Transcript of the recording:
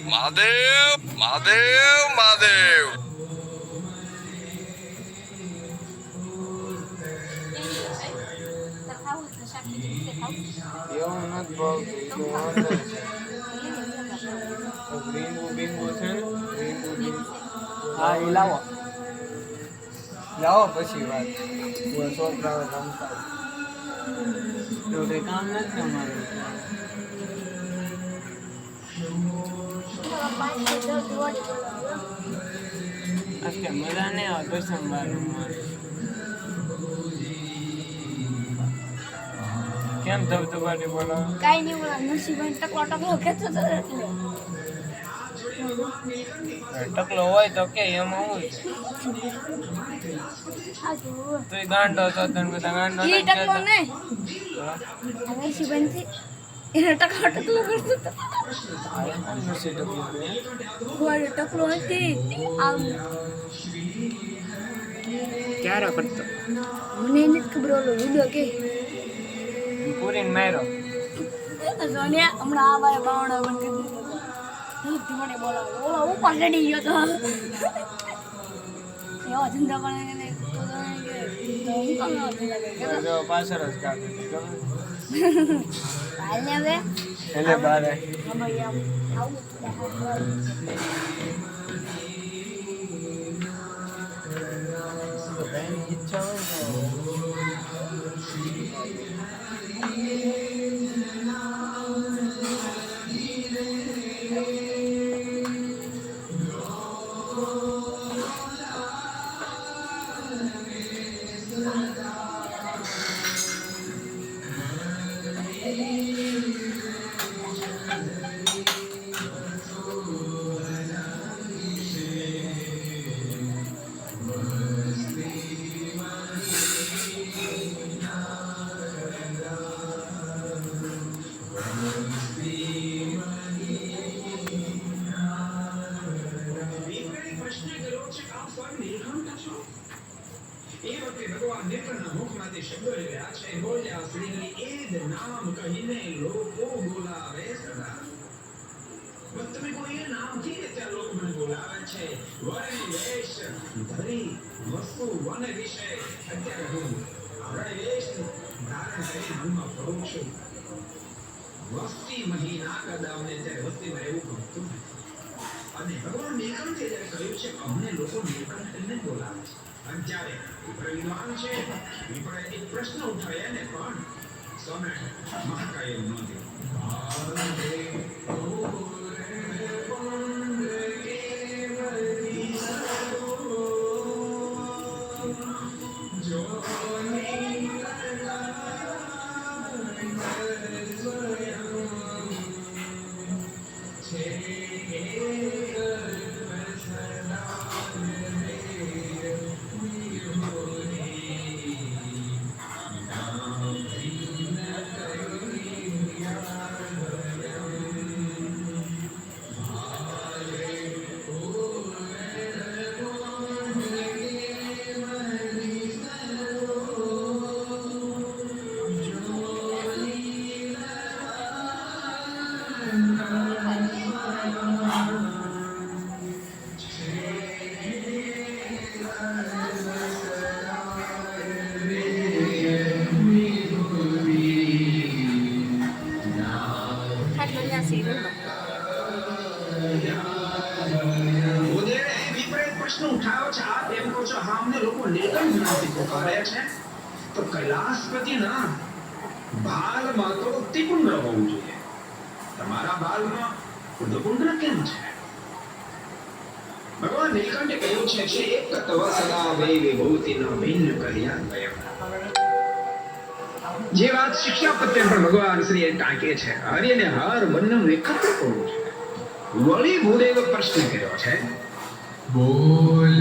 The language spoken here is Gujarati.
મહાદેવ મહાદેવ મહાદેવ. એવું નથી ભાવતું રીંગુ બીંગુ છે ને રીંગુ હા એ લાવો પછી વાત છોકરાઓ રમતા તો કઈ કામ નથી અમારું આજકે મજા નહીં આવતો સંભાળવામાં કેમ ધબધબાટી બોલો કાઈ નહીં બોલા નસીબન ટકલો ખેતો તો એટલે ટકલો હોય તો કે એમાં હું છે તું ગાંડો તો તને બધા ગાંડો ઈ ટકલો નહીં નસીબન થી એને ટકલો કરતો તો ગોળ ટકલો હતી આમ ક્યારે કરતો મને નથી ખબર ઓલો વિડિયો કે પૂરીને માર્યો સોનિયા હમણાં આ ભાઈ બાવડા બંધ કરી દીધો મને બોલાવો ઓલો ઉપર ચડી ગયો તો એવો ધંધા પણ તો હું કામ ધંધા જો પાછળ જ કાઢી દીધો હાલ ને હવે એટલે બારે ભાઈ આમ આવું ઈચ્છા હોય વસ્તી મહિના કદામને ત્યારે વસ્તીમાં એવું ગમતું નથી અને ભગવાન નીલકંઠે જ્યારે કહ્યું છે અમને લોકો નીલકંઠને બોલાવે છે અને જ્યારે વિદ્વાન છે એક પ્રશ્ન ઉઠાવ્યા ને પણ સમય મહાકાય ન દે તો કૈલાસપતિના બાલમાં તો ત્રિપુંડ હોવું જોઈએ તમારા બાલમાં ઉદપુંડ કેમ છે ભગવાન નીલકંઠે કહ્યું છે કે એક તત્વ સદા વૈ વિભૂતિનો ભિન્ન કર્યા ગયો જે વાત શિક્ષાપત્ય પર ભગવાન શ્રીએ ટાંકે છે હરિ અને હર બંને એકત્ર કરવું છે વળી ભૂદેવ પ્રશ્ન કર્યો છે બોલ